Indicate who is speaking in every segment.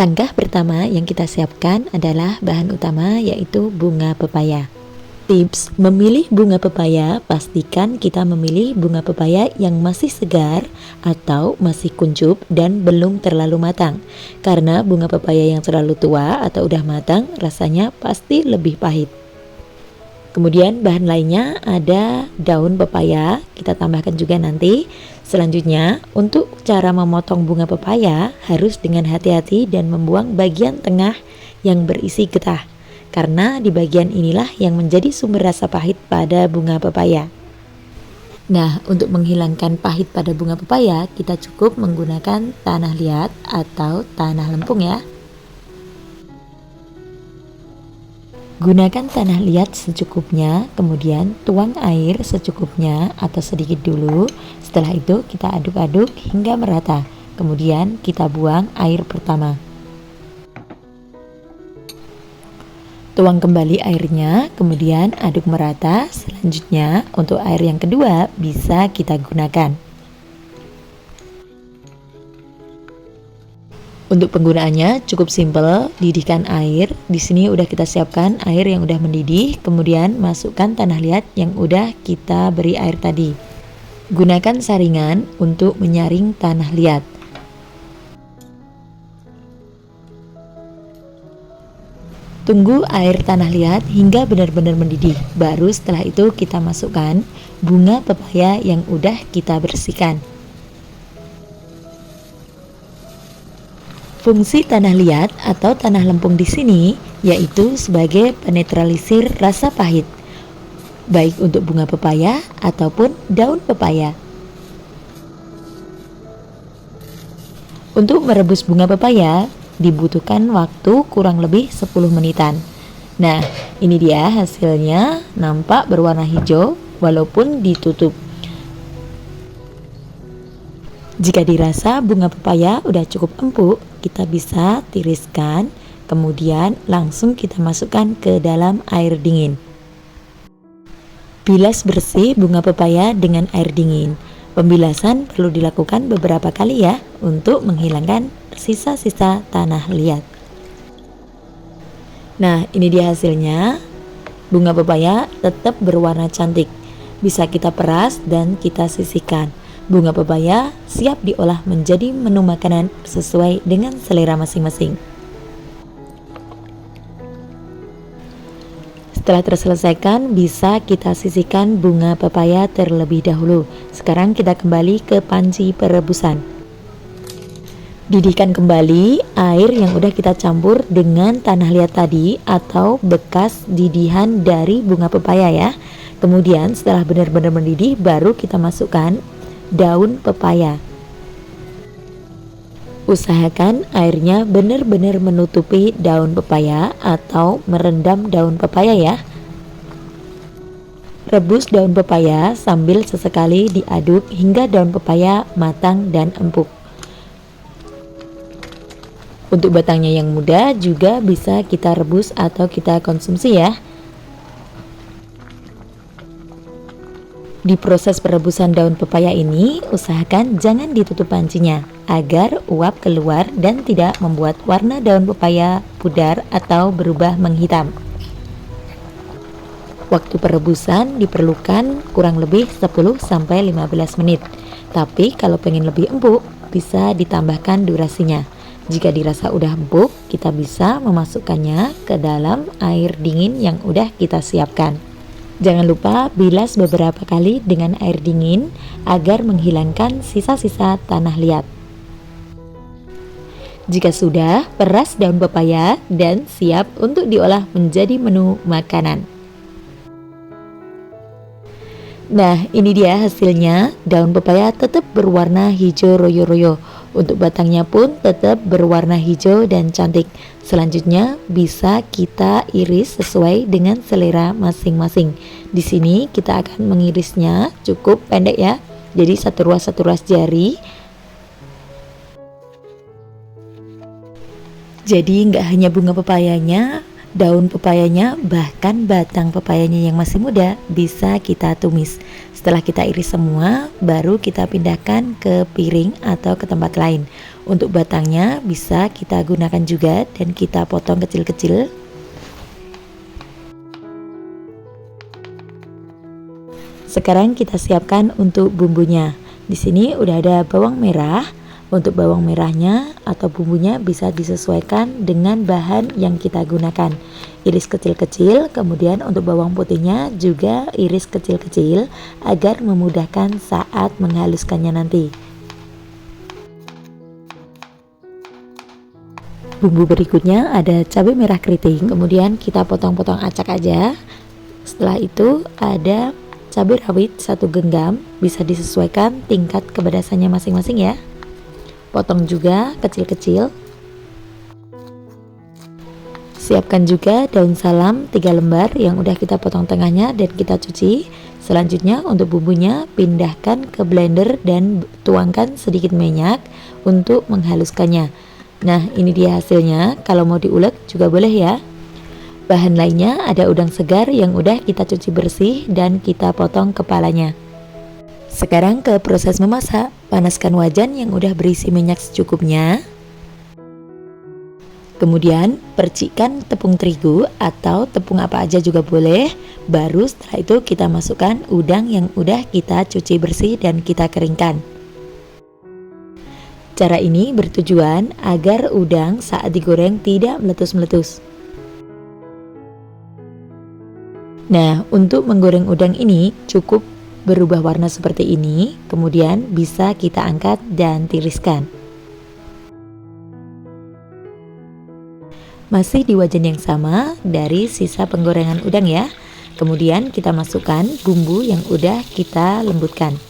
Speaker 1: Langkah pertama yang kita siapkan adalah bahan utama, yaitu bunga pepaya. Tips memilih bunga pepaya, pastikan kita memilih bunga pepaya yang masih segar atau masih kuncup dan belum terlalu matang. Karena bunga pepaya yang terlalu tua atau udah matang rasanya pasti lebih pahit. Kemudian bahan lainnya ada daun pepaya, kita tambahkan juga nanti. Selanjutnya, untuk cara memotong bunga pepaya harus dengan hati-hati dan membuang bagian tengah yang berisi getah. Karena di bagian inilah yang menjadi sumber rasa pahit pada bunga pepaya. Nah, untuk menghilangkan pahit pada bunga pepaya, kita cukup menggunakan tanah liat atau tanah lempung ya. Gunakan tanah liat secukupnya, kemudian tuang air secukupnya atau sedikit dulu. Setelah itu kita aduk-aduk hingga merata. Kemudian kita buang air pertama. Tuang kembali airnya, kemudian aduk merata. Selanjutnya, untuk air yang kedua bisa kita gunakan. Untuk penggunaannya cukup simpel, didihkan air. Di sini udah kita siapkan air yang udah mendidih, kemudian masukkan tanah liat yang udah kita beri air tadi. Gunakan saringan untuk menyaring tanah liat. Tunggu air tanah liat hingga benar-benar mendidih. Baru setelah itu kita masukkan bunga pepaya yang udah kita bersihkan. Fungsi tanah liat atau tanah lempung di sini yaitu sebagai penetralisir rasa pahit, baik untuk bunga pepaya ataupun daun pepaya. Untuk merebus bunga pepaya dibutuhkan waktu kurang lebih 10 menitan. Nah, ini dia hasilnya, nampak berwarna hijau walaupun ditutup. Jika dirasa bunga pepaya udah cukup empuk, kita bisa tiriskan, kemudian langsung kita masukkan ke dalam air dingin. Bilas bersih bunga pepaya dengan air dingin. Pembilasan perlu dilakukan beberapa kali ya untuk menghilangkan sisa-sisa tanah liat. Nah, ini dia hasilnya. Bunga pepaya tetap berwarna cantik. Bisa kita peras dan kita sisihkan. Bunga pepaya siap diolah menjadi menu makanan sesuai dengan selera masing-masing. Setelah terselesaikan, bisa kita sisihkan bunga pepaya terlebih dahulu. Sekarang kita kembali ke panci perebusan. Didihkan kembali air yang udah kita campur dengan tanah liat tadi atau bekas didihan dari bunga pepaya ya. Kemudian setelah benar-benar mendidih, baru kita masukkan daun pepaya. Usahakan airnya benar-benar menutupi daun pepaya atau merendam daun pepaya ya. Rebus daun pepaya sambil sesekali diaduk hingga daun pepaya matang dan empuk. Untuk batangnya yang muda juga bisa kita rebus atau kita konsumsi ya. Di proses perebusan daun pepaya ini, usahakan jangan ditutup pancinya agar uap keluar dan tidak membuat warna daun pepaya pudar atau berubah menghitam. Waktu perebusan diperlukan kurang lebih 10-15 menit. Tapi kalau pengen lebih empuk, bisa ditambahkan durasinya. Jika dirasa udah empuk, kita bisa memasukkannya ke dalam air dingin yang udah kita siapkan. Jangan lupa bilas beberapa kali dengan air dingin agar menghilangkan sisa-sisa tanah liat. Jika sudah, peras daun pepaya dan siap untuk diolah menjadi menu makanan. Nah, ini dia hasilnya. Daun pepaya tetap berwarna hijau royo-royo. Untuk batangnya pun tetap berwarna hijau dan cantik. Selanjutnya bisa kita iris sesuai dengan selera masing-masing. Di sini kita akan mengirisnya cukup pendek ya. Jadi satu ruas jari. Jadi nggak hanya bunga pepayanya, daun pepayanya, bahkan batang pepayanya yang masih muda bisa kita tumis. Setelah kita iris semua, baru kita pindahkan ke piring atau ke tempat lain. Untuk batangnya bisa kita gunakan juga dan kita potong kecil-kecil. Sekarang kita siapkan untuk bumbunya. Di sini udah ada bawang merah. Untuk bawang merahnya atau bumbunya bisa disesuaikan dengan bahan yang kita gunakan. Iris kecil-kecil, kemudian untuk bawang putihnya juga iris kecil-kecil agar memudahkan saat menghaluskannya nanti. Bumbu berikutnya ada cabai merah keriting, kemudian kita potong-potong acak aja. Setelah itu ada cabai rawit 1 genggam, bisa disesuaikan tingkat kepedasannya masing-masing ya. Potong juga kecil-kecil. Siapkan juga daun salam 3 lembar yang udah kita potong tengahnya dan kita cuci. Selanjutnya untuk bumbunya pindahkan ke blender dan tuangkan sedikit minyak untuk menghaluskannya. Nah, ini dia hasilnya. Kalau mau diulek juga boleh ya. Bahan lainnya ada udang segar yang udah kita cuci bersih dan kita potong kepalanya. Sekarang ke proses memasak. Panaskan wajan yang udah berisi minyak secukupnya. Kemudian percikkan tepung terigu atau tepung apa aja juga boleh. Baru setelah itu kita masukkan udang yang udah kita cuci bersih dan kita keringkan. Cara ini bertujuan agar udang saat digoreng tidak meletus-meletus. Nah, untuk menggoreng udang ini cukup berubah warna seperti ini, kemudian bisa kita angkat dan tiriskan. Masih di wajan yang sama dari sisa penggorengan udang ya. Kemudian kita masukkan bumbu yang udah kita lembutkan.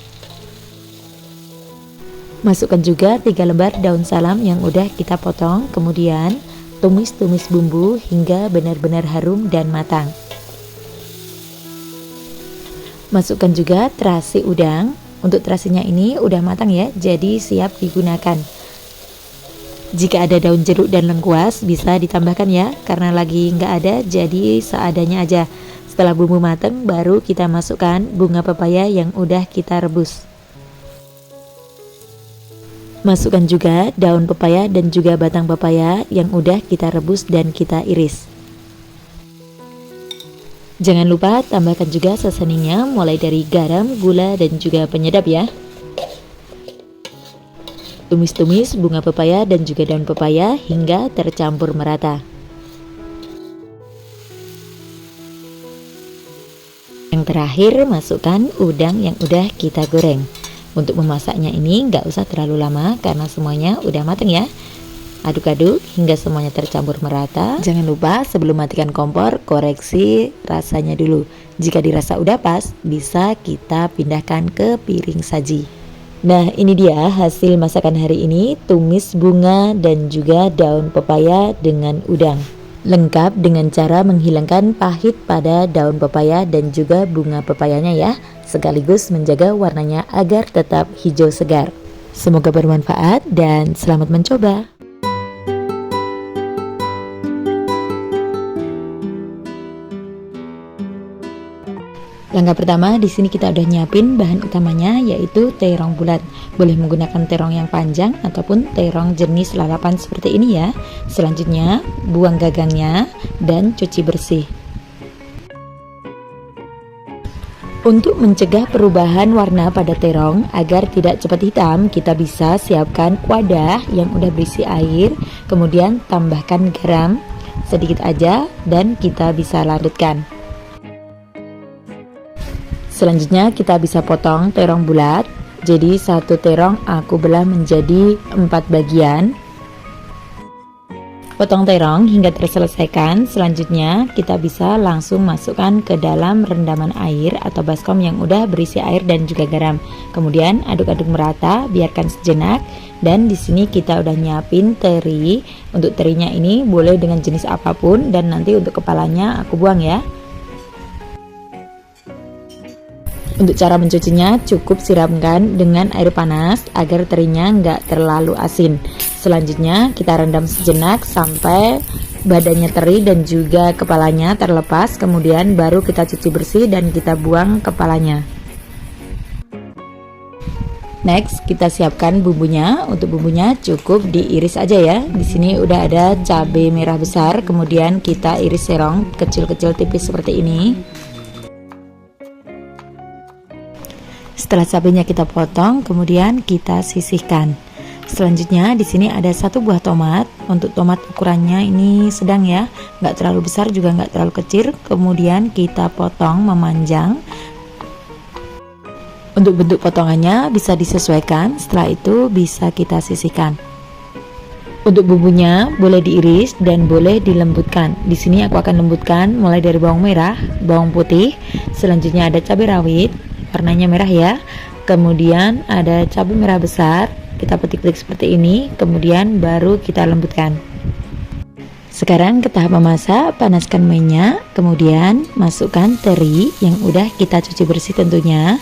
Speaker 1: Masukkan juga 3 lembar daun salam yang udah kita potong, kemudian tumis-tumis bumbu hingga benar-benar harum dan matang. Masukkan juga terasi udang. Untuk terasinya ini udah matang ya, jadi siap digunakan. Jika ada daun jeruk dan lengkuas bisa ditambahkan ya, karena lagi nggak ada jadi seadanya aja. Setelah bumbu matang baru kita masukkan bunga pepaya yang udah kita rebus. Masukkan juga daun pepaya dan juga batang pepaya yang udah kita rebus dan kita iris. Jangan lupa tambahkan juga seasoningnya mulai dari garam, gula, dan juga penyedap ya. Tumis-tumis bunga pepaya dan juga daun pepaya hingga tercampur merata. Yang terakhir masukkan udang yang udah kita goreng. Untuk memasaknya ini nggak usah terlalu lama karena semuanya udah matang ya. Aduk-aduk hingga semuanya tercampur merata. Jangan lupa sebelum matikan kompor, koreksi rasanya dulu. Jika dirasa udah pas, bisa kita pindahkan ke piring saji. Nah, ini dia hasil masakan hari ini, tumis bunga dan juga daun pepaya dengan udang. Lengkap dengan cara menghilangkan pahit pada daun pepaya dan juga bunga pepayanya ya, sekaligus menjaga warnanya agar tetap hijau segar. Semoga bermanfaat dan selamat mencoba. Langkah pertama, di sini kita udah nyiapin bahan utamanya yaitu terong bulat. Boleh menggunakan terong yang panjang ataupun terong jenis lalapan seperti ini ya. Selanjutnya, buang gagangnya dan cuci bersih. Untuk mencegah perubahan warna pada terong agar tidak cepat hitam, kita bisa siapkan wadah yang udah berisi air, kemudian tambahkan garam sedikit aja dan kita bisa larutkan. Selanjutnya kita bisa potong terong bulat. Jadi satu terong aku belah menjadi 4 bagian. Potong terong hingga terselesaikan. Selanjutnya kita bisa langsung masukkan ke dalam rendaman air atau baskom yang udah berisi air dan juga garam. Kemudian aduk-aduk merata, biarkan sejenak. Dan di sini kita udah nyiapin teri. Untuk terinya ini boleh dengan jenis apapun dan nanti untuk kepalanya aku buang ya. Untuk cara mencucinya cukup siramkan dengan air panas agar terinya nggak terlalu asin. Selanjutnya kita rendam sejenak sampai badannya teri dan juga kepalanya terlepas. Kemudian baru kita cuci bersih dan kita buang kepalanya. Next, kita siapkan bumbunya. Untuk bumbunya cukup diiris aja ya. Di sini udah ada cabai merah besar, kemudian kita iris serong kecil-kecil tipis seperti ini. Setelah cabainya kita potong, kemudian kita sisihkan. Selanjutnya di sini ada 1 buah tomat. Untuk tomat ukurannya ini sedang ya, nggak terlalu besar juga nggak terlalu kecil. Kemudian kita potong memanjang. Untuk bentuk potongannya bisa disesuaikan, setelah itu bisa kita sisihkan. Untuk bumbunya boleh diiris dan boleh dilembutkan. Di sini aku akan lembutkan mulai dari bawang merah, bawang putih, selanjutnya ada cabai rawit, warnanya merah ya. Kemudian ada cabai merah besar, kita petik-petik seperti ini, kemudian baru kita lembutkan. Sekarang ke tahap memasak, panaskan minyak, kemudian masukkan teri yang udah kita cuci bersih tentunya.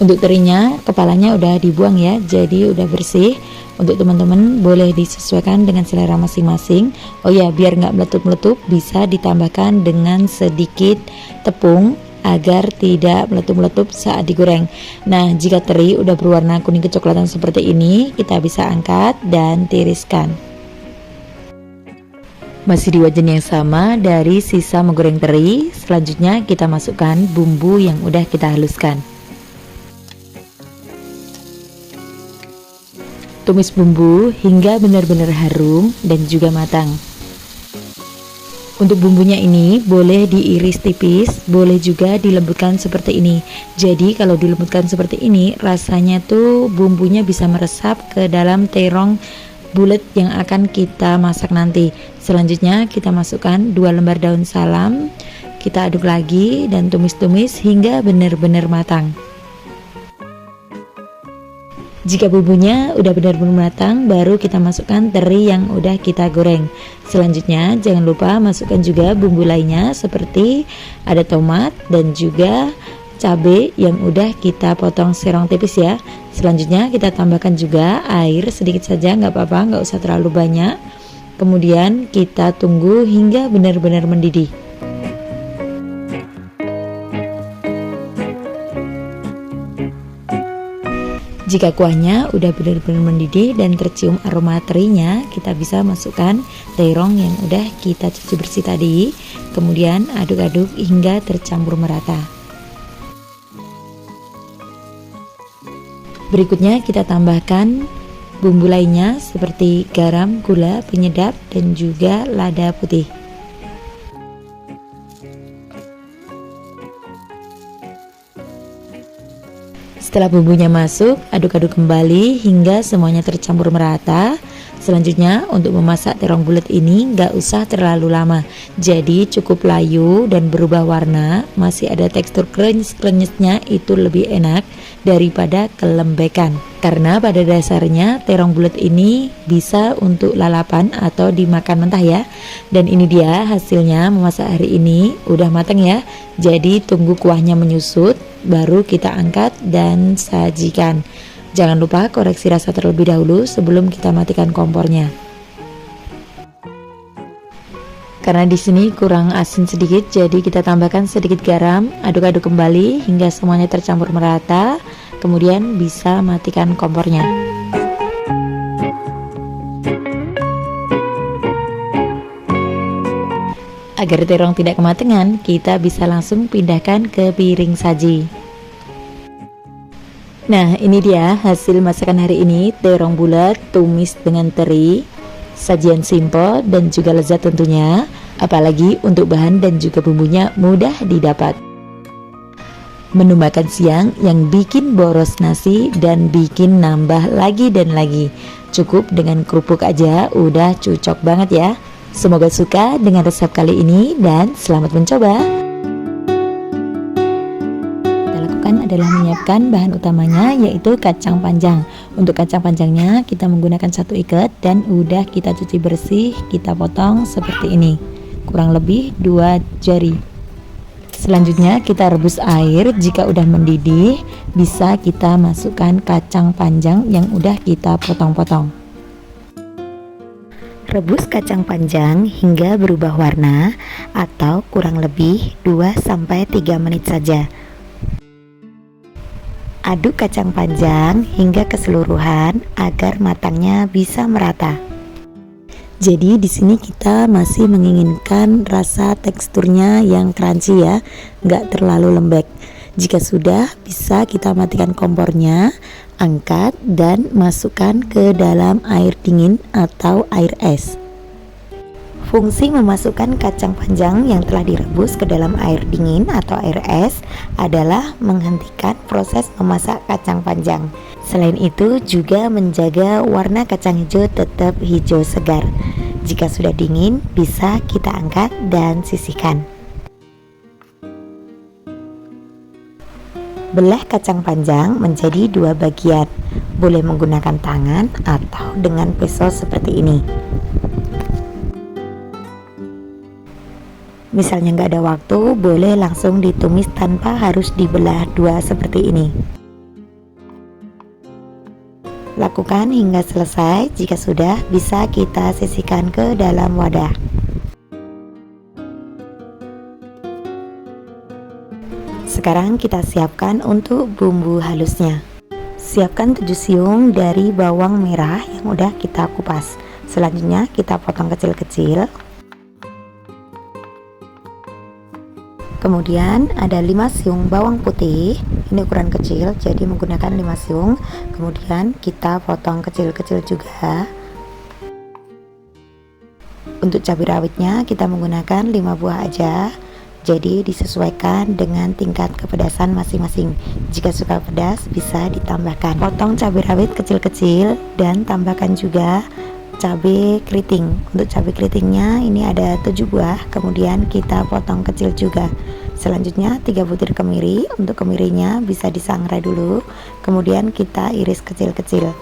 Speaker 1: Untuk terinya, kepalanya udah dibuang ya, jadi udah bersih. Untuk teman-teman boleh disesuaikan dengan selera masing-masing. Oh ya, biar nggak meletup-meletup, bisa ditambahkan dengan sedikit tepung agar tidak meletup-meletup saat digoreng. Nah, jika teri udah berwarna kuning kecoklatan seperti ini, kita bisa angkat dan tiriskan. Masih di wajan yang sama dari sisa menggoreng teri, selanjutnya kita masukkan bumbu yang udah kita haluskan. Tumis bumbu hingga benar-benar harum dan juga matang. Untuk bumbunya ini boleh diiris tipis, boleh juga dilembutkan seperti ini. Jadi kalau dilembutkan seperti ini, rasanya tuh bumbunya bisa meresap ke dalam terong bulat yang akan kita masak nanti. Selanjutnya kita masukkan 2 lembar daun salam, kita aduk lagi dan tumis-tumis hingga benar-benar matang. Jika bumbunya udah benar-benar matang, baru kita masukkan teri yang udah kita goreng. Selanjutnya jangan lupa masukkan juga bumbu lainnya seperti ada tomat dan juga cabai yang udah kita potong serong tipis ya. Selanjutnya kita tambahkan juga air sedikit saja, nggak apa-apa, nggak usah terlalu banyak. Kemudian kita tunggu hingga benar-benar mendidih. Jika kuahnya udah benar-benar mendidih dan tercium aroma terinya, kita bisa masukkan terong yang udah kita cuci bersih tadi. Kemudian aduk-aduk hingga tercampur merata. Berikutnya kita tambahkan bumbu lainnya seperti garam, gula, penyedap, dan juga lada putih. Setelah bumbunya masuk, aduk-aduk kembali hingga semuanya tercampur merata. Selanjutnya untuk memasak terong bulat ini nggak usah terlalu lama, jadi cukup layu dan berubah warna, masih ada tekstur krenyes-krenyesnya, itu lebih enak daripada kelembekan. Karena pada dasarnya terong bulat ini bisa untuk lalapan atau dimakan mentah ya. Dan ini dia hasilnya memasak hari ini, udah matang ya. Jadi tunggu kuahnya menyusut, baru kita angkat dan sajikan. Jangan lupa koreksi rasa terlebih dahulu sebelum kita matikan kompornya. Karena di sini kurang asin sedikit, jadi kita tambahkan sedikit garam, aduk-aduk kembali hingga semuanya tercampur merata. Kemudian bisa matikan kompornya. Agar terong tidak kematangan, kita bisa langsung pindahkan ke piring saji. Nah, ini dia hasil masakan hari ini, terong bulat tumis dengan teri. Sajian simple dan juga lezat tentunya, apalagi untuk bahan dan juga bumbunya mudah didapat. Menu makan siang yang bikin boros nasi dan bikin nambah lagi dan lagi. Cukup dengan kerupuk aja udah cocok banget ya. Semoga suka dengan resep kali ini dan selamat mencoba. Kita lakukan adalah menyiapkan bahan utamanya yaitu kacang panjang. Untuk kacang panjangnya kita menggunakan 1 ikat dan udah kita cuci bersih, kita potong seperti ini, kurang lebih 2 jari. Selanjutnya kita rebus air, jika udah mendidih bisa kita masukkan kacang panjang yang udah kita potong-potong. Rebus kacang panjang hingga berubah warna atau kurang lebih 2-3 menit saja. Aduk kacang panjang hingga keseluruhan agar matangnya bisa merata. Jadi di sini kita masih menginginkan rasa teksturnya yang crunchy ya, nggak terlalu lembek. Jika sudah, bisa kita matikan kompornya, angkat dan masukkan ke dalam air dingin atau air es. Fungsi memasukkan kacang panjang yang telah direbus ke dalam air dingin atau air es adalah menghentikan proses memasak kacang panjang. Selain itu juga menjaga warna kacang hijau tetap hijau segar. Jika sudah dingin, bisa kita angkat dan sisihkan. Belah kacang panjang menjadi 2 bagian. Boleh menggunakan tangan atau dengan pisau seperti ini. Misalnya nggak ada waktu, boleh langsung ditumis tanpa harus dibelah 2 seperti ini. Lakukan hingga selesai. Jika sudah, bisa kita sisihkan ke dalam wadah. Sekarang kita siapkan untuk bumbu halusnya. Siapkan 7 siung dari bawang merah yang udah kita kupas. Selanjutnya kita potong kecil-kecil. Kemudian ada 5 siung bawang putih, ini ukuran kecil jadi menggunakan 5 siung. Kemudian kita potong kecil-kecil juga. Untuk cabai rawitnya kita menggunakan 5 buah aja, jadi disesuaikan dengan tingkat kepedasan masing-masing. Jika suka pedas bisa ditambahkan. Potong cabai rawit kecil-kecil dan tambahkan juga cabai keriting. Untuk cabai keritingnya ini ada 7 buah, kemudian kita potong kecil juga. Selanjutnya 3 butir kemiri. Untuk kemirinya bisa disangrai dulu, kemudian kita iris kecil-kecil.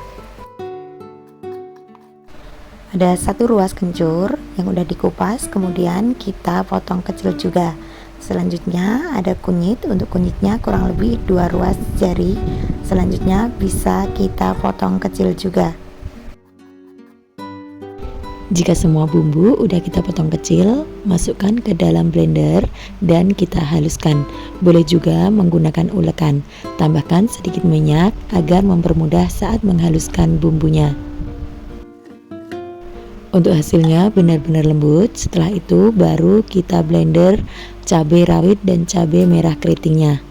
Speaker 1: Ada 1 ruas kencur yang udah dikupas, kemudian kita potong kecil juga. Selanjutnya ada kunyit. Untuk kunyitnya kurang lebih 2 ruas jari. Selanjutnya bisa kita potong kecil juga. Jika semua bumbu udah kita potong kecil, masukkan ke dalam blender dan kita haluskan. Boleh juga menggunakan ulekan. Tambahkan sedikit minyak agar mempermudah saat menghaluskan bumbunya. Untuk hasilnya benar-benar lembut. Setelah itu baru kita blender cabai rawit dan cabai merah keritingnya.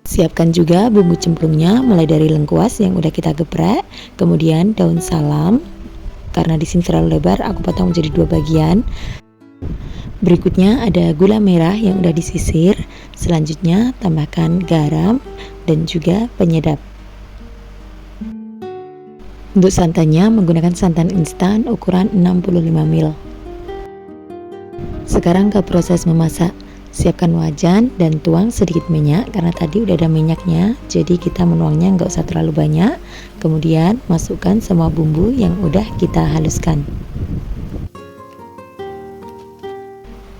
Speaker 1: Siapkan juga bumbu cemplungnya, mulai dari lengkuas yang udah kita geprek, kemudian daun salam. Karena di sini terlalu lebar, aku potong menjadi 2 bagian. Berikutnya ada gula merah yang udah disisir. Selanjutnya tambahkan garam dan juga penyedap. Untuk santannya menggunakan santan instan ukuran 65 ml. Sekarang ke proses memasak. Siapkan wajan dan tuang sedikit minyak, karena tadi udah ada minyaknya, jadi kita menuangnya nggak usah terlalu banyak. Kemudian masukkan semua bumbu yang udah kita haluskan.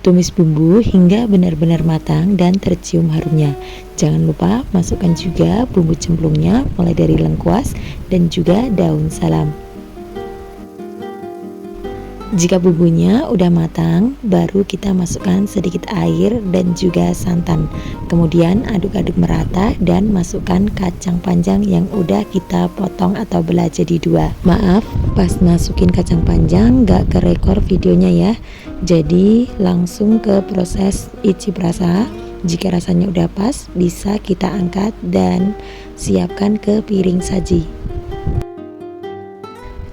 Speaker 1: Tumis bumbu hingga benar-benar matang dan tercium harumnya. Jangan lupa masukkan juga bumbu cemplungnya, mulai dari lengkuas dan juga daun salam. Jika bumbunya udah matang, baru kita masukkan sedikit air dan juga santan. Kemudian aduk-aduk merata dan masukkan kacang panjang yang udah kita potong atau belah jadi 2. Maaf, pas masukin kacang panjang gak kerekor videonya ya. Jadi langsung ke proses icip rasa. Jika rasanya udah pas, bisa kita angkat dan siapkan ke piring saji.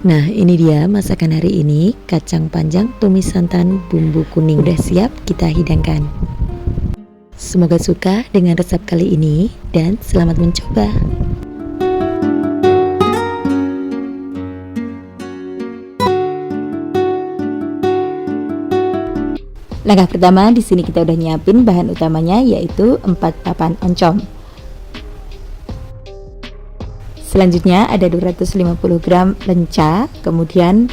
Speaker 1: Nah, ini dia masakan hari ini, kacang panjang tumis santan bumbu kuning. Udah siap kita hidangkan. Semoga suka dengan resep kali ini dan selamat mencoba. Langkah pertama, di sini kita udah nyiapin bahan utamanya, yaitu 4 papan oncom. Selanjutnya ada 250 gram lenca, kemudian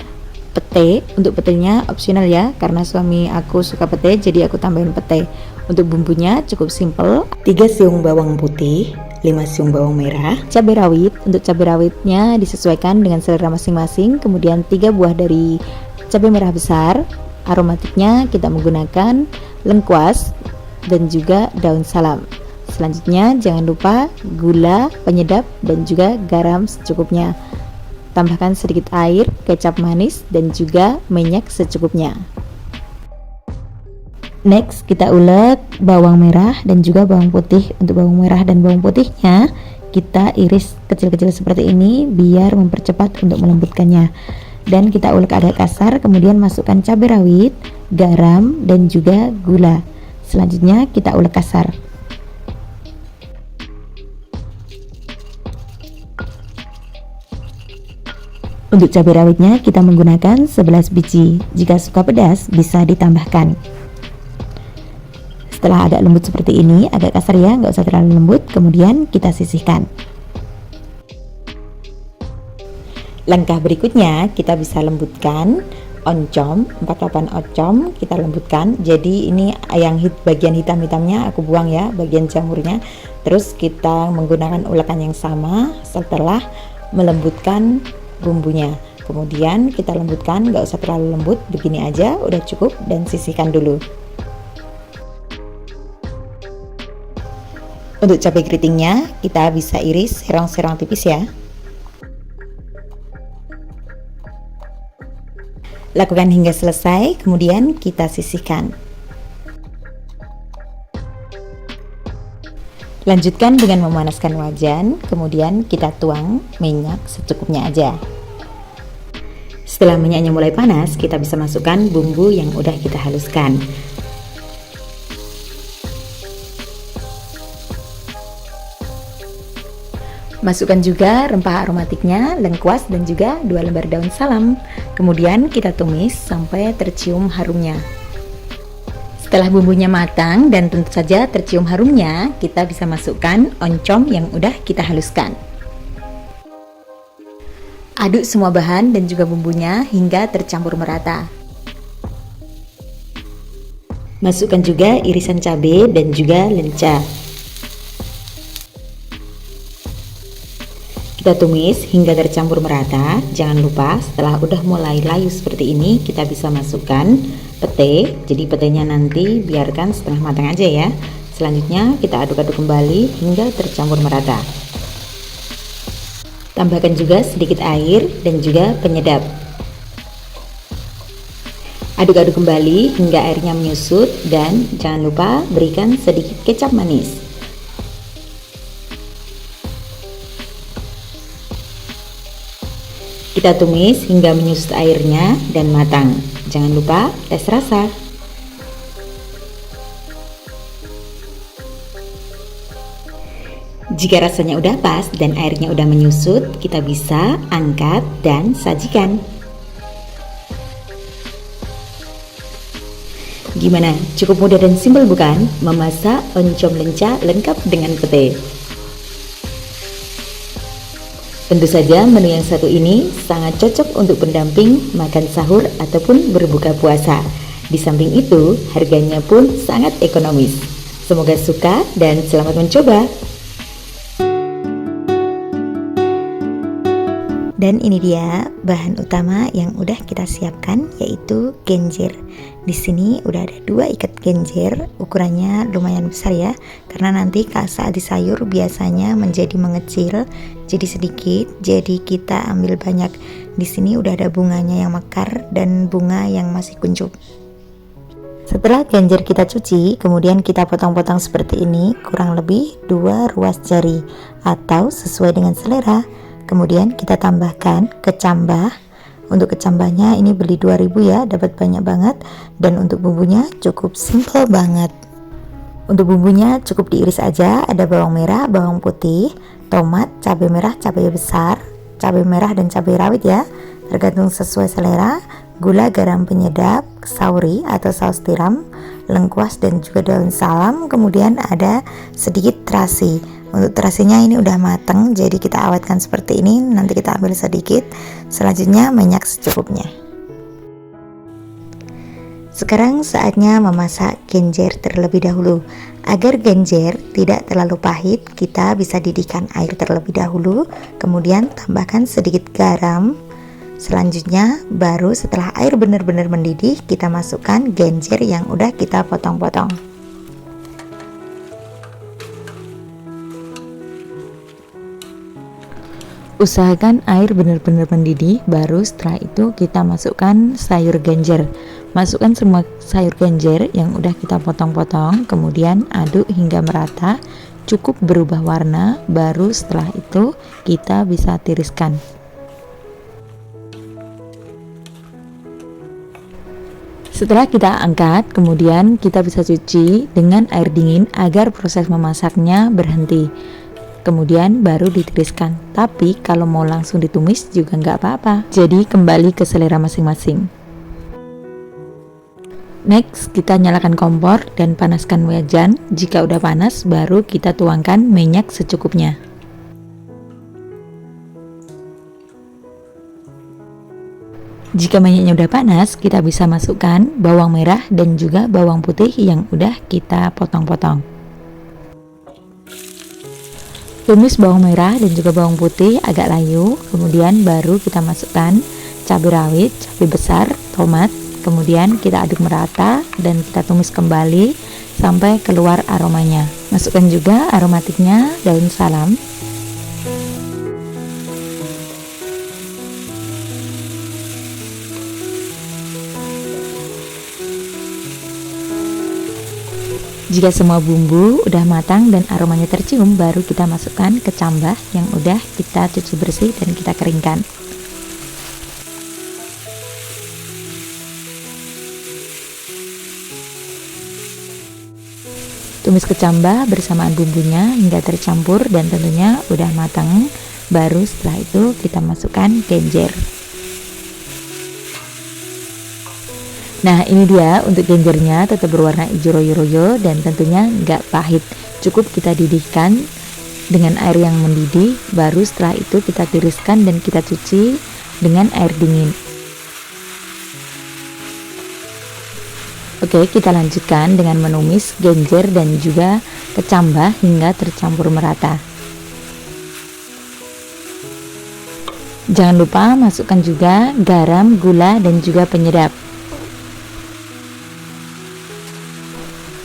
Speaker 1: pete. Untuk petenya opsional ya, karena suami aku suka pete, jadi aku tambahin pete. Untuk bumbunya cukup simple. 3 siung bawang putih, 5 siung bawang merah, cabai rawit. Untuk cabai rawitnya disesuaikan dengan selera masing-masing. Kemudian 3 buah dari cabai merah besar. Aromatiknya kita menggunakan lengkuas dan juga daun salam. Selanjutnya jangan lupa gula, penyedap, dan juga garam secukupnya. Tambahkan sedikit air, kecap manis, dan juga minyak secukupnya. Next, kita ulek bawang merah dan juga bawang putih. Untuk bawang merah dan bawang putihnya kita iris kecil-kecil seperti ini biar mempercepat untuk melembutkannya. Dan kita ulek agak kasar, kemudian masukkan cabai rawit, garam, dan juga gula. Selanjutnya kita ulek kasar. Untuk cabai rawitnya kita menggunakan 11 biji. Jika suka pedas bisa ditambahkan. Setelah agak lembut seperti ini, agak kasar ya, nggak usah terlalu lembut, kemudian kita sisihkan. Langkah berikutnya kita bisa lembutkan oncom, 48 oncom kita lembutkan. Jadi ini yang bagian hitam-hitamnya aku buang ya, bagian jamurnya. Terus kita menggunakan ulekan yang sama setelah melembutkan bumbunya. Kemudian kita lembutkan, nggak usah terlalu lembut, begini aja udah cukup, dan sisihkan dulu. Untuk cabai keritingnya kita bisa iris serong-serong tipis ya. Lakukan hingga selesai, kemudian kita sisihkan. Lanjutkan dengan memanaskan wajan, kemudian kita tuang minyak secukupnya aja. Setelah minyaknya mulai panas, kita bisa masukkan bumbu yang udah kita haluskan. Masukkan juga rempah aromatiknya, lengkuas, dan juga 2 lembar daun salam. Kemudian kita tumis sampai tercium harumnya. Setelah bumbunya matang dan tentu saja tercium harumnya, kita bisa masukkan oncom yang udah kita haluskan. Aduk semua bahan dan juga bumbunya hingga tercampur merata. Masukkan juga irisan cabai dan juga lenca. Kita tumis hingga tercampur merata. Jangan lupa setelah udah mulai layu seperti ini, kita bisa masukkan pete. Jadi petenya nanti biarkan setengah matang aja ya. Selanjutnya kita aduk-aduk kembali hingga tercampur merata. Tambahkan juga sedikit air dan juga penyedap. Aduk-aduk kembali hingga airnya menyusut, dan jangan lupa berikan sedikit kecap manis. Kita tumis hingga menyusut airnya dan matang. Jangan lupa tes rasa. Jika rasanya udah pas dan airnya udah menyusut, kita bisa angkat dan sajikan. Gimana? Cukup mudah dan simpel bukan? Memasak oncom lenca lengkap dengan pete. Tentu saja menu yang satu ini sangat cocok untuk pendamping makan sahur ataupun berbuka puasa. Di samping itu, harganya pun sangat ekonomis. Semoga suka dan selamat mencoba. Dan ini dia bahan utama yang udah kita siapkan, yaitu genjer. Di sini udah ada 2 ikat genjer, ukurannya lumayan besar ya, karena nanti saat di sayur biasanya menjadi mengecil, jadi sedikit. Jadi kita ambil banyak. Di sini udah ada bunganya yang mekar dan bunga yang masih kuncup. Setelah genjer kita cuci, kemudian kita potong-potong seperti ini, kurang lebih 2 ruas jari atau sesuai dengan selera. Kemudian kita tambahkan kecambah. Untuk kecambahnya ini beli 2000 ya, dapat banyak banget. Dan untuk bumbunya cukup simple banget. Untuk bumbunya cukup diiris aja, ada bawang merah, bawang putih, tomat, cabai merah, cabai besar, cabai merah dan cabai rawit ya, tergantung sesuai selera, gula, garam, penyedap, sauri atau saus tiram, lengkuas dan juga daun salam. Kemudian ada sedikit terasi. Untuk terasinya ini udah mateng, jadi kita awetkan seperti ini. Nanti kita ambil sedikit. Selanjutnya minyak secukupnya. Sekarang saatnya memasak genjer terlebih dahulu. Agar genjer tidak terlalu pahit, kita bisa didihkan air terlebih dahulu, kemudian tambahkan sedikit garam. Selanjutnya baru setelah air benar-benar mendidih, kita masukkan genjer yang udah kita potong-potong. Usahakan air benar-benar mendidih, baru setelah itu kita masukkan sayur genjer. Masukkan semua sayur genjer yang udah kita potong-potong, kemudian aduk hingga merata, cukup berubah warna, baru setelah itu kita bisa tiriskan. Setelah kita angkat, kemudian kita bisa cuci dengan air dingin agar proses memasaknya berhenti. Kemudian baru ditiriskan. Tapi kalau mau langsung ditumis juga nggak apa-apa. Jadi kembali ke selera masing-masing. Next, kita nyalakan kompor dan panaskan wajan. Jika udah panas, baru kita tuangkan minyak secukupnya. Jika minyaknya udah panas, kita bisa masukkan bawang merah dan juga bawang putih yang udah kita potong-potong. Tumis bawang merah dan juga bawang putih agak layu, kemudian baru kita masukkan cabai rawit, cabai besar, tomat, kemudian kita aduk merata dan kita tumis kembali sampai keluar aromanya. Masukkan juga aromatiknya, daun salam. Jika semua bumbu udah matang dan aromanya tercium, baru kita masukkan kecambah yang udah kita cuci bersih dan kita keringkan. Tumis kecambah bersamaan bumbunya hingga tercampur dan tentunya udah matang. Baru setelah itu kita masukkan genjer. Nah, ini dia untuk genjernya, tetap berwarna hijau royo-royo dan tentunya nggak pahit. Cukup kita didihkan dengan air yang mendidih, baru setelah itu kita tiriskan dan kita cuci dengan air dingin. Oke, kita lanjutkan dengan menumis genjer dan juga kecambah hingga tercampur merata. Jangan lupa masukkan juga garam, gula, dan juga penyedap.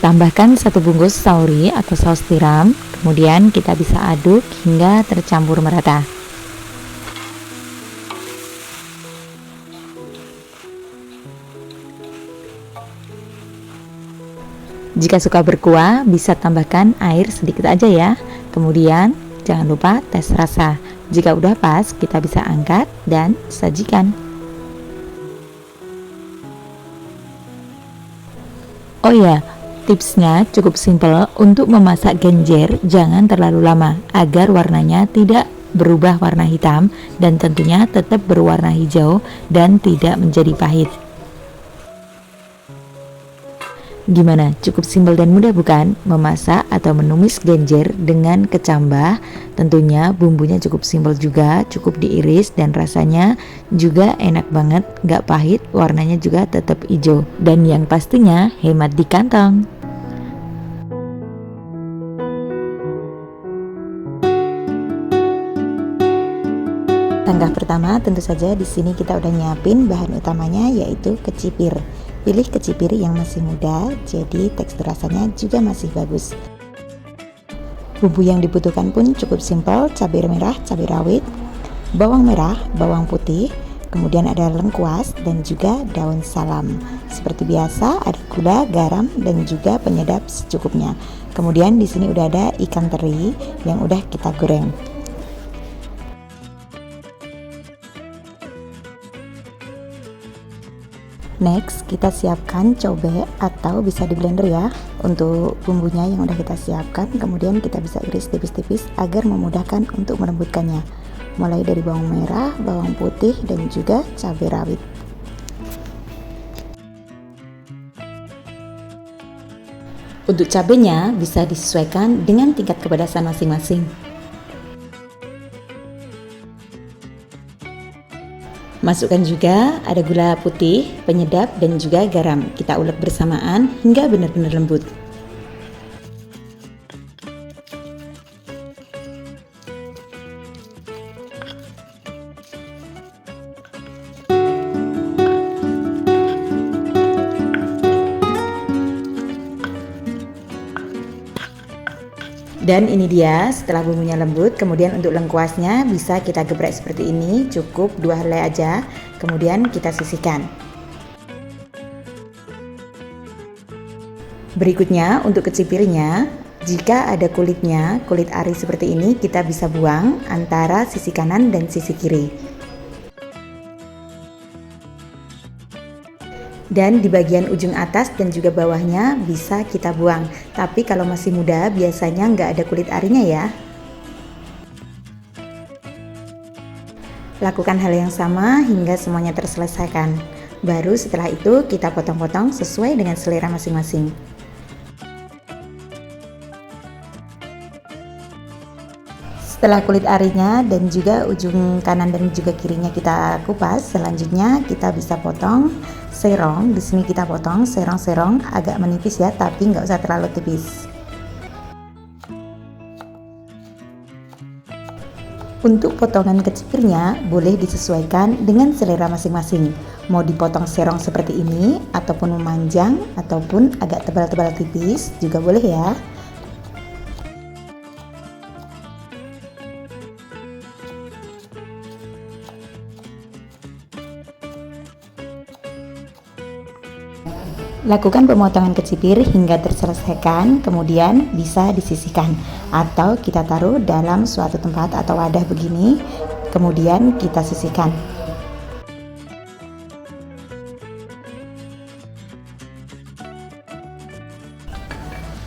Speaker 1: Tambahkan 1 bungkus sauri atau saus tiram, kemudian kita bisa aduk hingga tercampur merata. Jika suka berkuah, bisa tambahkan air sedikit aja ya. Kemudian jangan lupa tes rasa. Jika udah pas, kita bisa angkat dan sajikan. Oh ya, tipsnya cukup simpel. Untuk memasak genjer jangan terlalu lama agar warnanya tidak berubah warna hitam dan tentunya tetap berwarna hijau dan tidak menjadi pahit. Gimana? Cukup simpel dan mudah bukan? Memasak atau menumis genjer dengan kecambah. Tentunya bumbunya cukup simpel juga, cukup diiris dan rasanya juga enak banget, gak pahit, warnanya juga tetap hijau. Dan yang pastinya hemat di kantong. Langkah pertama tentu saja di sini kita udah nyiapin bahan utamanya yaitu kecipir. Pilih kecipir yang masih muda, jadi tekstur rasanya juga masih bagus. Bumbu yang dibutuhkan pun cukup simpel, cabai merah, cabai rawit, bawang merah, bawang putih, kemudian ada lengkuas dan juga daun salam. Seperti biasa ada gula, garam dan juga penyedap secukupnya. Kemudian di sini udah ada ikan teri yang udah kita goreng. Next, kita siapkan cobek atau bisa di blender ya. Untuk bumbunya yang udah kita siapkan, kemudian kita bisa iris tipis-tipis agar memudahkan untuk melembutkannya. Mulai dari bawang merah, bawang putih, dan juga cabai rawit. Untuk cabenya bisa disesuaikan dengan tingkat kepedasan masing-masing. Masukkan juga ada gula putih, penyedap, dan juga garam. Kita ulek bersamaan hingga benar-benar lembut.
Speaker 2: Dan ini dia setelah bumbunya lembut. Kemudian untuk lengkuasnya bisa kita geprek seperti ini, cukup 2 helai aja. Kemudian kita sisihkan. Berikutnya untuk kecipirnya, jika ada kulitnya, kulit ari seperti ini kita bisa buang antara sisi kanan dan sisi kiri. Dan di bagian ujung atas dan juga bawahnya bisa kita buang. Tapi kalau masih muda biasanya nggak ada kulit arinya ya. Lakukan hal yang sama hingga semuanya terselesaikan. Baru setelah itu kita potong-potong sesuai dengan selera masing-masing. Setelah kulit arinya dan juga ujung kanan dan juga kirinya kita kupas, selanjutnya kita bisa potong serong. Di sini kita potong serong-serong agak menipis ya, tapi nggak usah terlalu tipis. Untuk potongan kecipirnya boleh disesuaikan dengan selera masing-masing. Mau dipotong serong seperti ini, ataupun memanjang, ataupun agak tebal-tebal tipis juga boleh ya. Lakukan pemotongan kecipir hingga terselesaikan, kemudian bisa disisihkan atau kita taruh dalam suatu tempat atau wadah begini, kemudian kita sisihkan.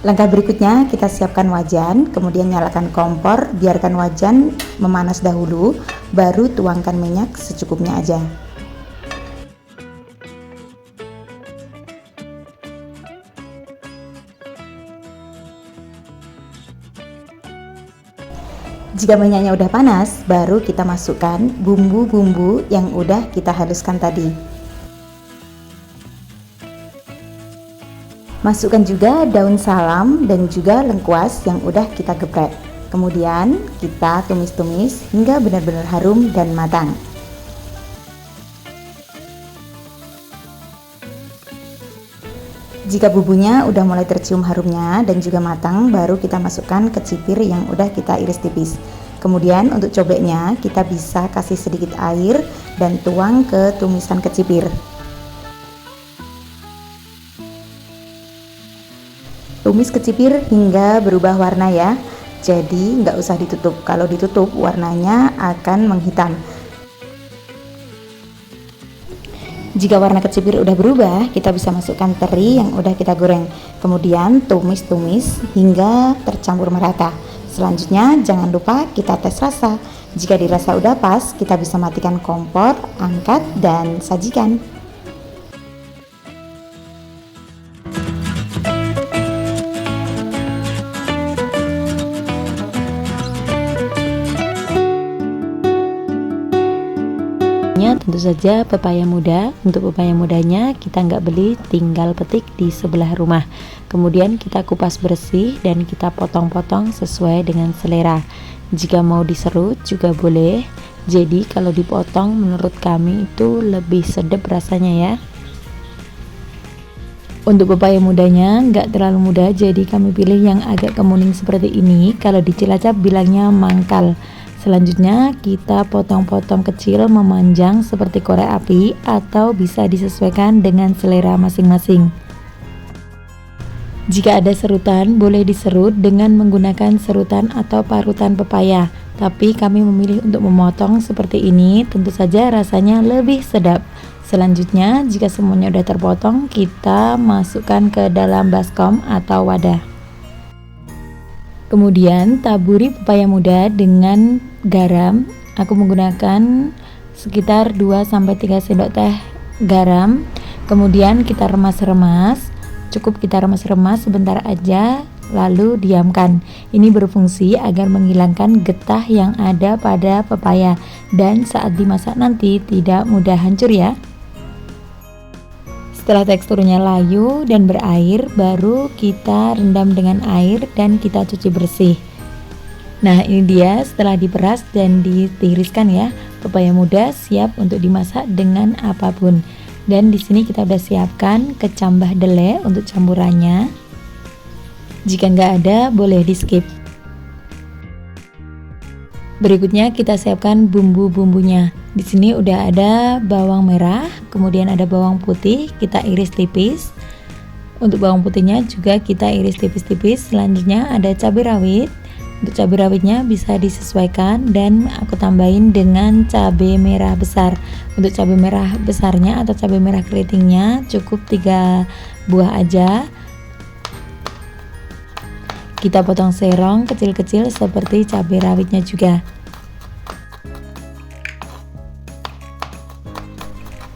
Speaker 2: Langkah berikutnya kita siapkan wajan, kemudian nyalakan kompor, biarkan wajan memanas dahulu, baru tuangkan minyak secukupnya aja. Jika minyaknya udah panas, baru kita masukkan bumbu-bumbu yang udah kita haluskan tadi. Masukkan juga daun salam dan juga lengkuas yang udah kita geprek. Kemudian kita tumis-tumis hingga benar-benar harum dan matang. Jika bumbunya udah mulai tercium harumnya dan juga matang, baru kita masukkan kecipir yang udah kita iris tipis. Kemudian untuk cobeknya kita bisa kasih sedikit air dan tuang ke tumisan kecipir. Tumis kecipir hingga berubah warna ya. Jadi nggak usah ditutup. Kalau ditutup warnanya akan menghitam. Jika warna kecipir udah berubah, kita bisa masukkan teri yang udah kita goreng. Kemudian tumis-tumis hingga tercampur merata. Selanjutnya jangan lupa kita tes rasa. Jika dirasa udah pas, kita bisa matikan kompor, angkat dan sajikan.
Speaker 1: Tentu saja pepaya muda. Untuk pepaya mudanya kita nggak beli, tinggal petik di sebelah rumah. Kemudian kita kupas bersih dan kita potong-potong sesuai dengan selera. Jika mau diserut juga boleh. Jadi kalau dipotong menurut kami itu lebih sedap rasanya ya. Untuk pepaya mudanya nggak terlalu muda, jadi kami pilih yang agak kemuning seperti ini. Kalau di Cilacap bilangnya mangkal. Selanjutnya kita potong-potong kecil memanjang seperti korek api atau bisa disesuaikan dengan selera masing-masing. Jika ada serutan, boleh diserut dengan menggunakan serutan atau parutan pepaya. Tapi kami memilih untuk memotong seperti ini, tentu saja rasanya lebih sedap. Selanjutnya, jika semuanya sudah terpotong, kita masukkan ke dalam baskom atau wadah. Kemudian taburi pepaya muda dengan garam. Aku menggunakan sekitar 2-3 sendok teh garam. Kemudian kita remas-remas. Cukup kita remas-remas sebentar aja, lalu diamkan. Ini berfungsi agar menghilangkan getah yang ada pada pepaya dan saat dimasak nanti tidak mudah hancur ya. Setelah teksturnya layu dan berair, baru kita rendam dengan air dan kita cuci bersih. Nah, ini dia setelah diperas dan ditiriskan ya. Pepaya muda siap untuk dimasak dengan apapun. Dan di sini kita udah siapkan kecambah dele untuk campurannya. Jika nggak ada, boleh di skip. Berikutnya kita siapkan bumbu-bumbunya. Di sini udah ada bawang merah, kemudian ada bawang putih, kita iris tipis. Untuk bawang putihnya juga kita iris tipis-tipis. Selanjutnya ada cabai rawit. Untuk cabai rawitnya bisa disesuaikan dan aku tambahin dengan cabai merah besar. Untuk cabai merah besarnya atau cabai merah keritingnya cukup 3 buah aja. Kita potong serong kecil-kecil seperti cabai rawitnya juga.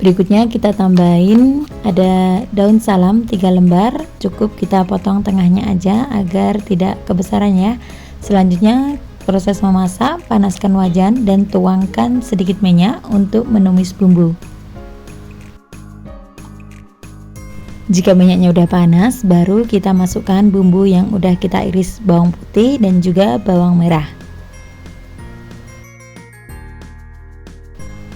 Speaker 1: Berikutnya kita tambahin ada daun salam 3 lembar, cukup kita potong tengahnya aja agar tidak kebesaran ya. Selanjutnya proses memasak, panaskan wajan dan tuangkan sedikit minyak untuk menumis bumbu. Jika minyaknya udah panas, baru kita masukkan bumbu yang udah kita iris, bawang putih dan juga bawang merah.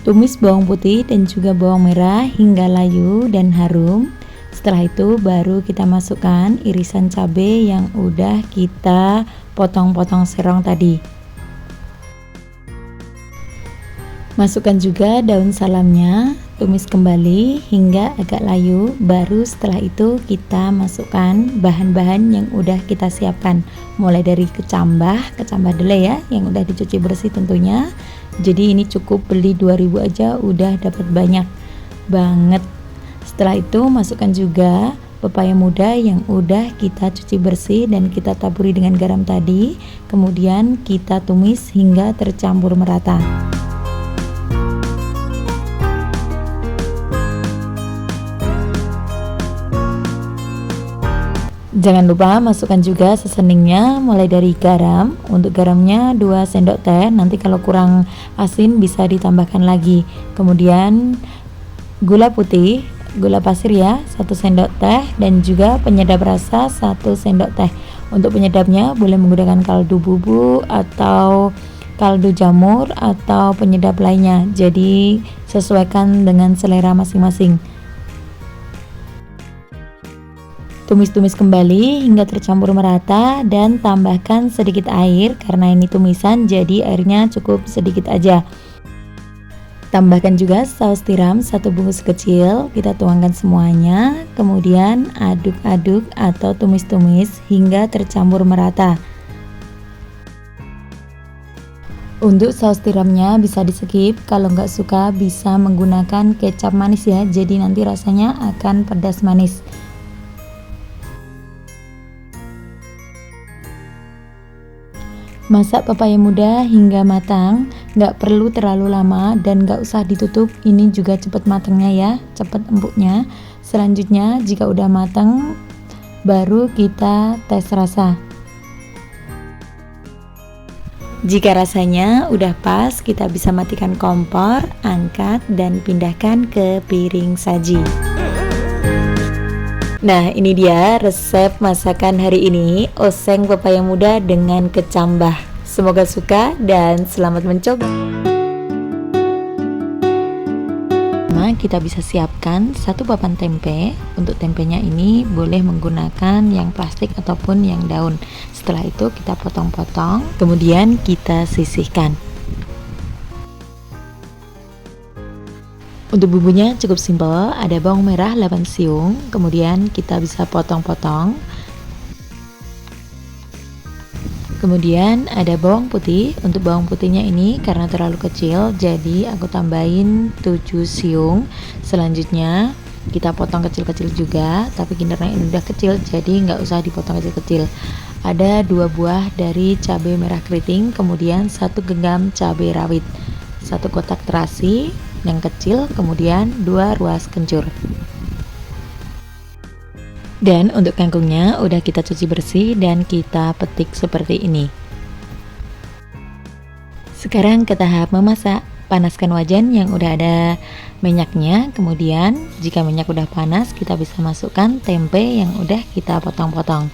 Speaker 1: Tumis bawang putih dan juga bawang merah hingga layu dan harum. Setelah itu baru kita masukkan irisan cabai yang udah kita potong-potong serong tadi. Masukkan juga daun salamnya, tumis kembali hingga agak layu. Baru setelah itu kita masukkan bahan-bahan yang udah kita siapkan, mulai dari kecambah delai ya, yang udah dicuci bersih tentunya. Jadi ini cukup beli 2000 aja udah dapat banyak banget. Setelah itu masukkan juga pepaya muda yang udah kita cuci bersih dan kita taburi dengan garam tadi. Kemudian kita tumis hingga tercampur merata. Jangan lupa masukkan juga seasoningnya, mulai dari garam. Untuk garamnya 2 sendok teh, nanti kalau kurang asin bisa ditambahkan lagi. Kemudian gula putih, gula pasir ya 1 sendok teh, dan juga penyedap rasa 1 sendok teh. Untuk penyedapnya boleh menggunakan kaldu bubuk atau kaldu jamur atau penyedap lainnya, jadi sesuaikan dengan selera masing-masing. Tumis-tumis kembali hingga tercampur merata dan tambahkan sedikit air karena ini tumisan, jadi airnya cukup sedikit aja. Tambahkan juga saus tiram 1 bungkus kecil, kita tuangkan semuanya, kemudian aduk-aduk atau tumis-tumis hingga tercampur merata. Untuk saus tiramnya bisa di skip, kalau nggak suka bisa menggunakan kecap manis ya, jadi nanti rasanya akan pedas manis. Masak pepaya muda hingga matang, nggak perlu terlalu lama dan nggak usah ditutup, ini juga cepat matangnya ya, cepat empuknya. Selanjutnya jika udah matang, baru kita tes rasa. Jika rasanya udah pas, kita bisa matikan kompor, angkat dan pindahkan ke piring saji. Nah, ini dia resep masakan hari ini, oseng pepaya muda dengan kecambah. Semoga suka dan selamat mencoba. Kita bisa siapkan 1 papan tempe. Untuk tempenya ini boleh menggunakan yang plastik ataupun yang daun. Setelah itu kita potong-potong, kemudian kita sisihkan. Untuk bumbunya cukup simpel, ada bawang merah 8 siung, kemudian kita bisa potong-potong. Kemudian ada bawang putih. Untuk bawang putihnya ini karena terlalu kecil, jadi aku tambahin 7 siung. Selanjutnya kita potong kecil-kecil juga, tapi karena ini udah kecil, jadi nggak usah dipotong kecil-kecil. Ada 2 buah dari cabai merah keriting, kemudian 1 genggam cabai rawit, 1 kotak terasi yang kecil, kemudian 2 ruas kencur. Dan untuk kangkungnya udah kita cuci bersih dan kita petik seperti ini. Sekarang ke tahap memasak. Panaskan wajan yang udah ada minyaknya, kemudian jika minyak udah panas kita bisa masukkan tempe yang udah kita potong-potong.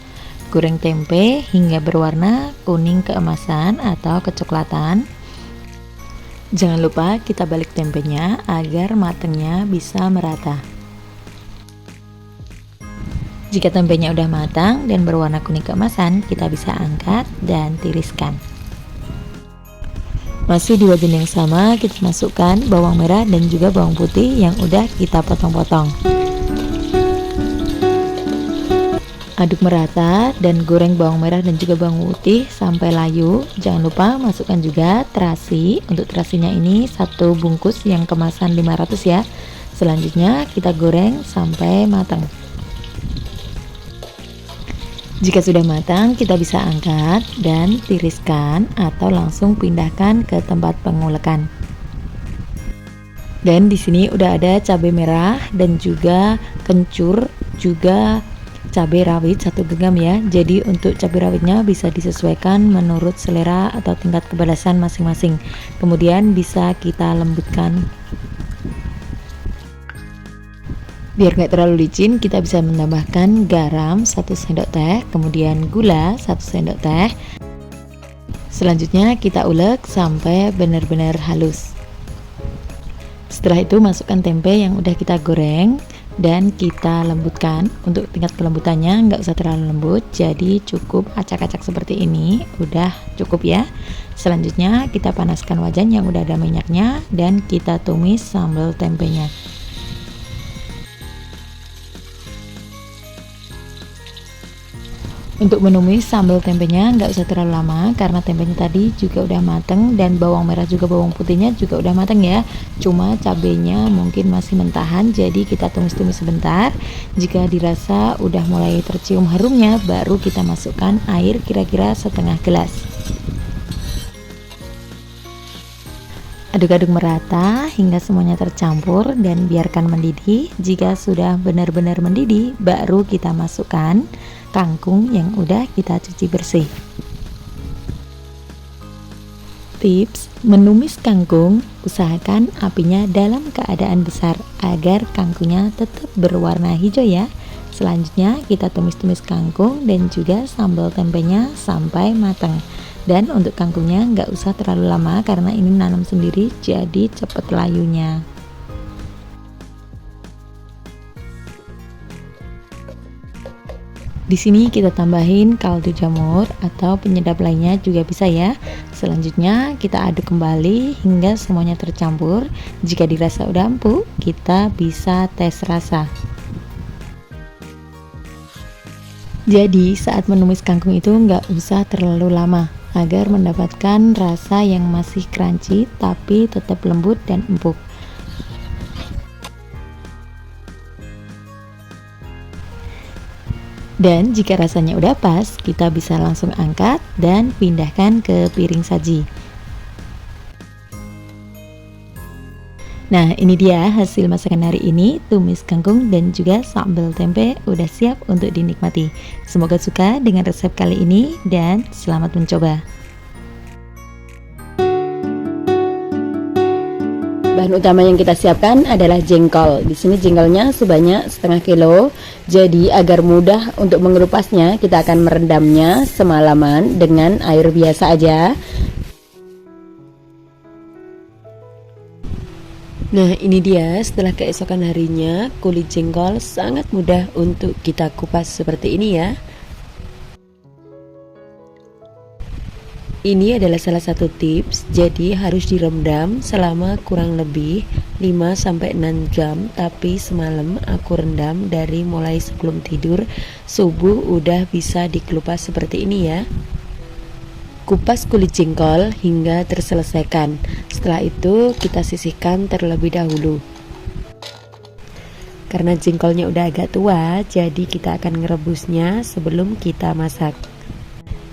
Speaker 1: Goreng tempe hingga berwarna kuning keemasan atau kecoklatan. Jangan lupa kita balik tempenya agar matangnya bisa merata. Jika tempenya udah matang dan berwarna kuning keemasan, kita bisa angkat dan tiriskan. Masih di wajan yang sama, kita masukkan bawang merah dan juga bawang putih yang udah kita potong-potong. Aduk merata dan goreng bawang merah dan juga bawang putih sampai layu. Jangan lupa masukkan juga terasi. Untuk terasinya ini 1 bungkus yang kemasan 500 ya. Selanjutnya kita goreng sampai matang. Jika sudah matang, kita bisa angkat dan tiriskan atau langsung pindahkan ke tempat pengulekan. Dan di sini udah ada cabai merah dan juga kencur, juga cabai rawit 1 genggam ya. Jadi untuk cabai rawitnya bisa disesuaikan menurut selera atau tingkat kepedasan masing-masing. Kemudian bisa kita lembutkan. Biar nggak terlalu licin, kita bisa menambahkan garam 1 sendok teh, kemudian gula 1 sendok teh. Selanjutnya kita ulek sampai benar-benar halus. Setelah itu masukkan tempe yang udah kita goreng dan kita lembutkan. Untuk tingkat kelembutannya nggak usah terlalu lembut, jadi cukup acak-acak seperti ini, udah cukup ya. Selanjutnya kita panaskan wajan yang udah ada minyaknya dan kita tumis sambal tempenya. Untuk menumis sambal tempenya nggak usah terlalu lama karena tempenya tadi juga udah mateng dan bawang merah juga bawang putihnya juga udah mateng ya. Cuma cabenya mungkin masih mentahan, jadi kita tumis-tumis sebentar. Jika dirasa udah mulai tercium harumnya, baru kita masukkan air kira-kira setengah gelas. Aduk-aduk merata hingga semuanya tercampur dan biarkan mendidih. Jika sudah benar-benar mendidih, baru kita masukkan kangkung yang udah kita cuci bersih. Tips menumis kangkung, usahakan apinya dalam keadaan besar agar kangkungnya tetap berwarna hijau ya. Selanjutnya kita tumis-tumis kangkung dan juga sambal tempenya sampai matang. Dan untuk kangkungnya nggak usah terlalu lama karena ini nanam sendiri, jadi cepet layunya. Di sini kita tambahin kaldu jamur atau penyedap lainnya juga bisa ya. Selanjutnya kita aduk kembali hingga semuanya tercampur. Jika dirasa udah empuk, kita bisa tes rasa. Jadi saat menumis kangkung itu nggak usah terlalu lama agar mendapatkan rasa yang masih crunchy tapi tetap lembut dan empuk. Dan jika rasanya udah pas, kita bisa langsung angkat dan pindahkan ke piring saji. Nah, ini dia hasil masakan hari ini, tumis kangkung dan juga sambal tempe udah siap untuk dinikmati. Semoga suka dengan resep kali ini dan selamat mencoba.
Speaker 3: Bahan utama yang kita siapkan adalah jengkol. Di sini jengkolnya sebanyak setengah kilo. Jadi agar mudah untuk mengerupasnya, kita akan merendamnya semalaman dengan air biasa aja. Nah, ini dia setelah keesokan harinya, kulit jengkol sangat mudah untuk kita kupas seperti ini ya. Ini adalah salah satu tips, jadi harus direndam selama kurang lebih 5-6 jam. Tapi semalam aku rendam dari mulai sebelum tidur, subuh udah bisa dikelupas seperti ini ya. Kupas kulit jengkol hingga terselesaikan. Setelah itu kita sisihkan terlebih dahulu. Karena jengkolnya udah agak tua, jadi kita akan ngerebusnya sebelum kita masak.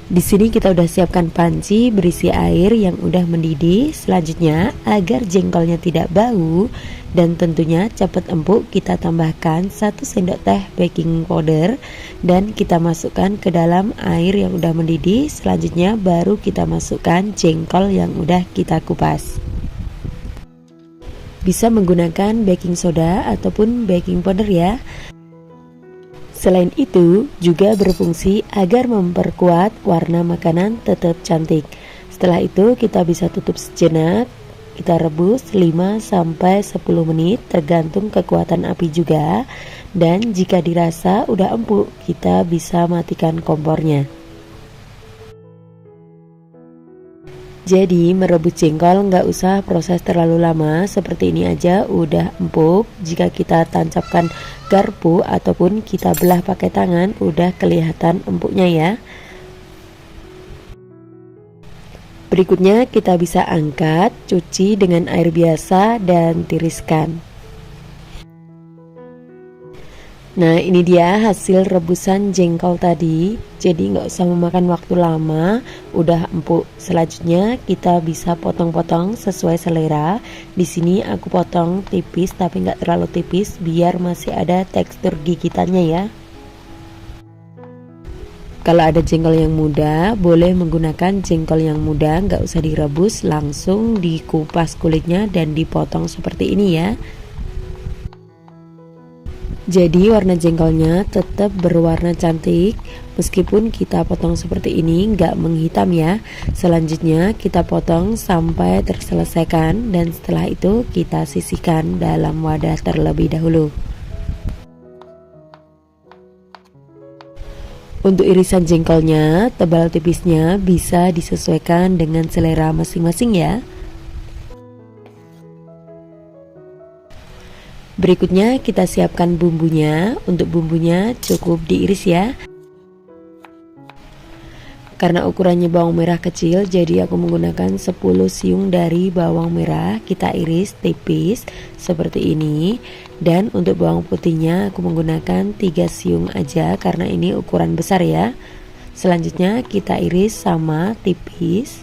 Speaker 3: Di sini kita udah siapkan panci berisi air yang udah mendidih. Selanjutnya agar jengkolnya tidak bau dan tentunya cepat empuk, kita tambahkan 1 sendok teh baking powder dan kita masukkan ke dalam air yang udah mendidih. Selanjutnya baru kita masukkan jengkol yang udah kita kupas. Bisa menggunakan baking soda ataupun baking powder ya. Selain itu juga berfungsi agar memperkuat warna makanan tetap cantik. Setelah itu kita bisa tutup sejenak. Kita rebus 5-10 menit tergantung kekuatan api juga. Dan jika dirasa udah empuk, kita bisa matikan kompornya. Jadi merebus jengkol nggak usah proses terlalu lama, seperti ini aja udah empuk. Jika kita tancapkan garpu ataupun kita belah pakai tangan, udah kelihatan empuknya ya. Berikutnya kita bisa angkat, cuci dengan air biasa dan tiriskan. Nah, ini dia hasil rebusan jengkol tadi. Jadi nggak usah memakan waktu lama, udah empuk. Selanjutnya kita bisa potong-potong sesuai selera. Di sini aku potong tipis tapi nggak terlalu tipis biar masih ada tekstur gigitannya ya. Kalau ada jengkol yang muda, boleh menggunakan jengkol yang muda, nggak usah direbus, langsung dikupas kulitnya dan dipotong seperti ini ya. Jadi warna jengkolnya tetap berwarna cantik meskipun kita potong seperti ini, nggak menghitam ya. Selanjutnya kita potong sampai terselesaikan dan setelah itu kita sisihkan dalam wadah terlebih dahulu. Untuk irisan jengkolnya, tebal tipisnya bisa disesuaikan dengan selera masing-masing ya. Berikutnya kita siapkan bumbunya. Untuk bumbunya cukup diiris ya. Karena ukurannya bawang merah kecil, jadi aku menggunakan 10 siung dari bawang merah. Kita iris tipis seperti ini. Dan untuk bawang putihnya aku menggunakan 3 siung aja karena ini ukuran besar ya. Selanjutnya kita iris sama tipis.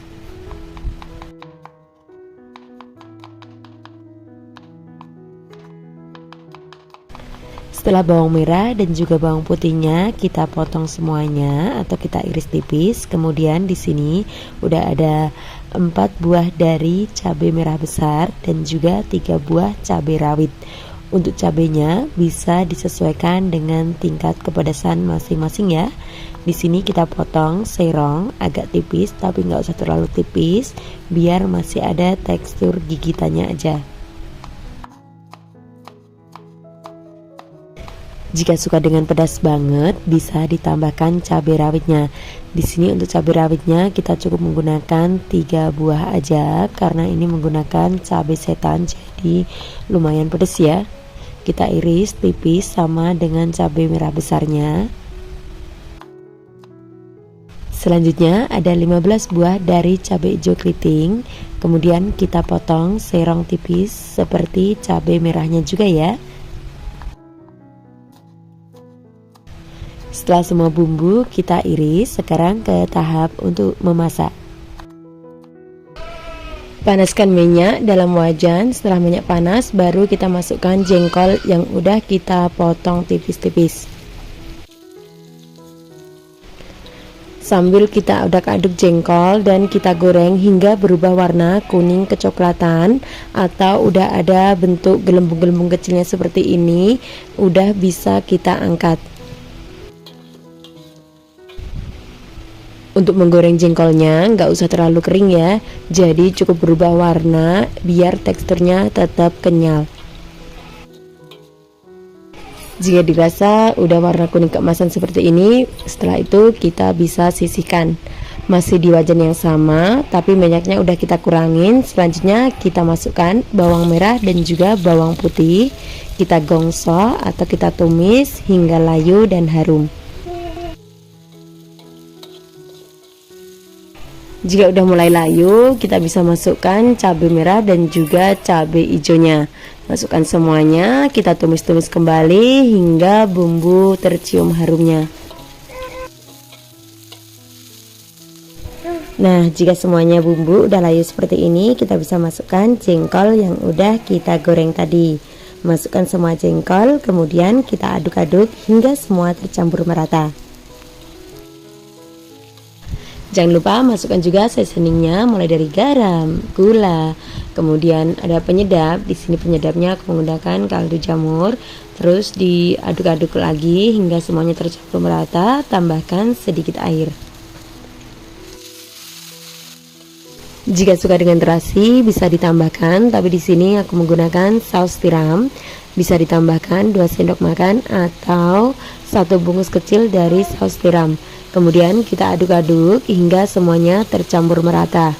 Speaker 3: Setelah bawang merah dan juga bawang putihnya kita potong semuanya atau kita iris tipis. Kemudian di sini udah ada 4 buah dari cabai merah besar dan juga 3 buah cabai rawit. Untuk cabainya bisa disesuaikan dengan tingkat kepedasan masing-masing ya. Di sini kita potong serong agak tipis tapi nggak usah terlalu tipis biar masih ada tekstur gigitannya aja. Jika suka dengan pedas banget, bisa ditambahkan cabai rawitnya. Di sini untuk cabai rawitnya kita cukup menggunakan 3 buah aja karena ini menggunakan cabai setan, jadi lumayan pedas ya. Kita iris tipis sama dengan cabai merah besarnya. Selanjutnya ada 15 buah dari cabai hijau keriting. Kemudian kita potong serong tipis seperti cabai merahnya juga ya. Setelah semua bumbu kita iris, sekarang ke tahap untuk memasak. Panaskan minyak dalam wajan. Setelah minyak panas, baru kita masukkan jengkol yang udah kita potong tipis-tipis. Sambil kita aduk jengkol dan kita goreng hingga berubah warna kuning kecoklatan atau udah ada bentuk gelembung-gelembung kecilnya seperti ini, udah bisa kita angkat. Untuk menggoreng jengkolnya nggak usah terlalu kering ya, jadi cukup berubah warna biar teksturnya tetap kenyal. Jika dirasa udah warna kuning keemasan seperti ini, setelah itu kita bisa sisihkan. Masih di wajan yang sama, tapi minyaknya udah kita kurangin. Selanjutnya kita masukkan bawang merah dan juga bawang putih. Kita gongso atau kita tumis hingga layu dan harum. Jika udah mulai layu, kita bisa masukkan cabai merah dan juga cabai hijaunya. Masukkan semuanya, kita tumis-tumis kembali hingga bumbu tercium harumnya. Nah, jika semuanya bumbu udah layu seperti ini, kita bisa masukkan jengkol yang udah kita goreng tadi. Masukkan semua jengkol, kemudian kita aduk-aduk hingga semua tercampur merata. Jangan lupa masukkan juga seasoningnya, mulai dari garam, gula, kemudian ada penyedap. Di sini penyedapnya aku menggunakan kaldu jamur. Terus diaduk-aduk lagi hingga semuanya tercampur merata. Tambahkan sedikit air. Jika suka dengan terasi bisa ditambahkan, tapi di sini aku menggunakan saus tiram. Bisa ditambahkan 2 sendok makan atau 1 bungkus kecil dari saus tiram. Kemudian kita aduk-aduk hingga semuanya tercampur merata.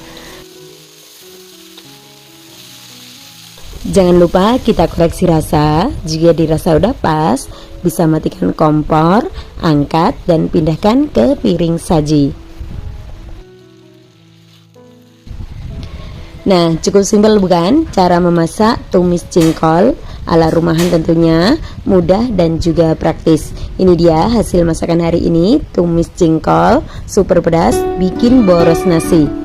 Speaker 3: Jangan lupa kita koreksi rasa. Jika dirasa udah pas, bisa matikan kompor, angkat dan pindahkan ke piring saji. Nah, cukup simpel bukan cara memasak tumis jengkol ala rumahan, tentunya mudah dan juga praktis. Ini dia hasil masakan hari ini, tumis jengkol super pedas bikin boros nasi.